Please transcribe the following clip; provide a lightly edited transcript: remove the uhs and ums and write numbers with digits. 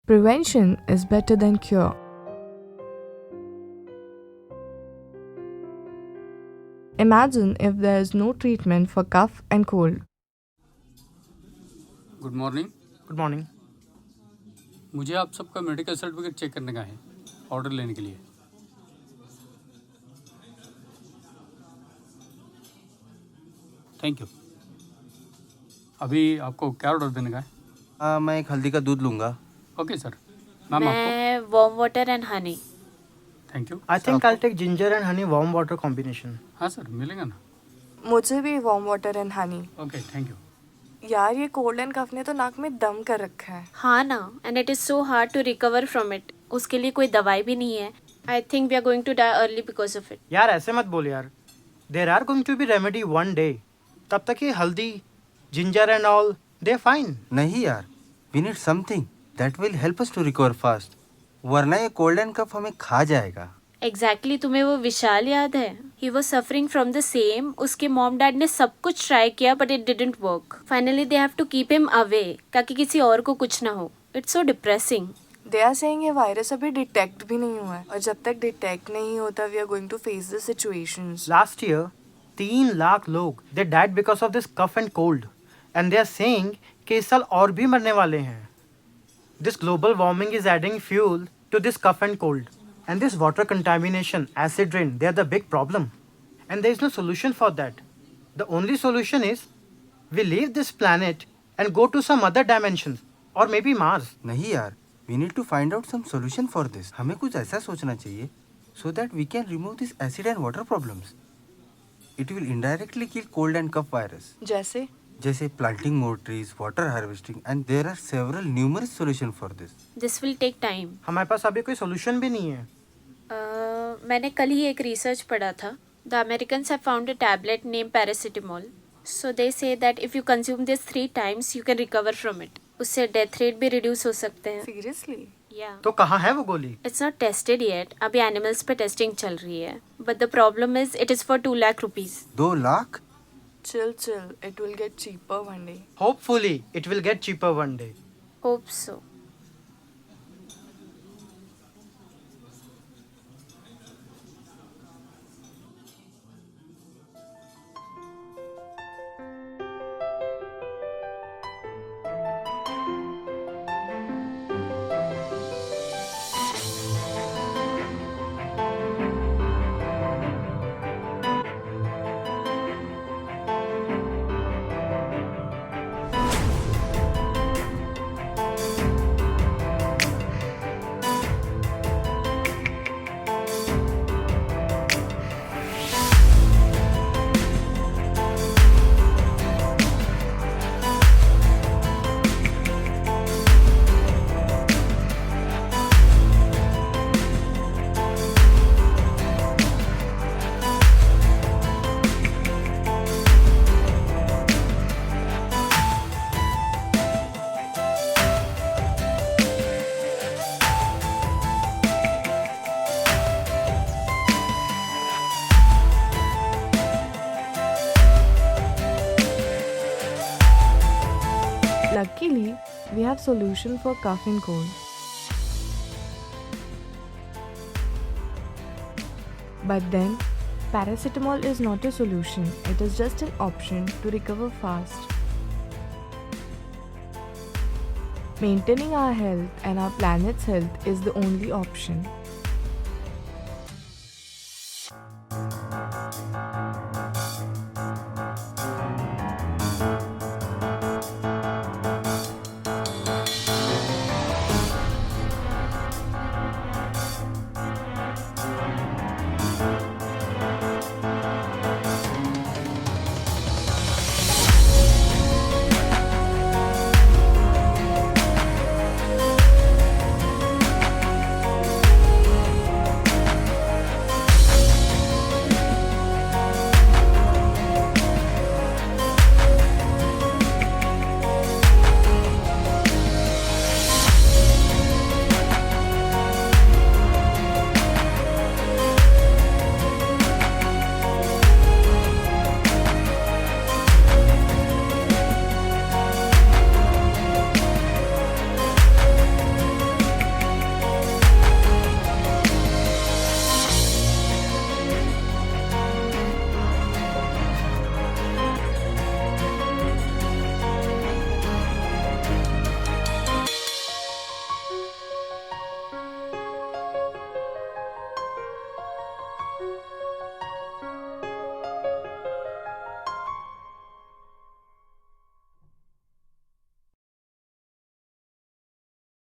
Prevention is better than cure. Imagine if there is no treatment for cough and cold. Good morning. Good morning. मुझे आप सबका medical certificate check करने का है order लेने के लिए। Thank you. अभी आपको क्या ऑर्डर देने का है? मैं एक हल्दी का दूध लूँगा। Okay sir. मैम आपको? मैं warm water and honey. Thank you. I think I take ginger and honey warm water combination. हाँ सर, मिलेगा ना। मुझे भी warm water and honey. Okay thank you. यार ये कोल्ड एंड कफ ने तो नाक में दम कर रखा है। हाँ ना, and it is so hard to recover from it. उसके लिए कोई दवाई भी नहीं है। I think we are going to die early because of it. यार ऐसे मत बोल यार, there are going to be remedy one day. तब तक ये हल्दी ginger and all they fine. नहीं यार, we need something that will help us to recover fast, वरना ये कोल्ड एंड कफ हमें खा जाएगा। एग्जैक्टली तुम्हें वो विशाल याद है? He was suffering from the same. उसके मॉम डैड ने सब कुछ ट्राई किया but it didn't work. Finally they have to keep him away ताकि किसी और को कुछ ना हो। It's so depressing. They are saying ये वायरस अभी डिटेक्ट भी नहीं हुआ है और जब तक डिटेक्ट नहीं होता we are going to face the situations. Last year 3 lakh लोग they died because of this cough and cold and they are saying कि इस साल और भी मरने वाले हैं। This global warming is adding fuel to this cough and cold and this water contamination, acid rain, they are the big problem and there is no solution for that. The only solution is we leave this planet and go to some other dimensions or maybe Mars. नहीं यार, we need to find out some solution for this. हमें कुछ ऐसा सोचना चाहिए so that we can remove this acid and water problems. It will indirectly kill cold and cough virus. जैसे planting more trees, water harvesting, and there are several numerous solutions for this. This will take time. हमारे पास अभी कोई solution भी नहीं है। मैंने कल ही एक रिसर्च पढ़ा था। The Americans have found a tablet name paracetamol. So they say that if you consume this 3 times you can recover from it. उससे डेथ रेट भी रिड्यूस हो सकते हैं। सीरियसली? या तो कहाँ है वो गोली? It's not tested yet. अभी एनिमल्स पे टेस्टिंग चल रही है but the problem is it is for 2 lakh rupees. 2 lakh? Chill, it will get cheaper one day. Hopefully it will get cheaper one day. Hope so. Luckily, we have solution for cough and cold. But then, paracetamol is not a solution. It is just an option to recover fast. Maintaining our health and our planet's health is the only option.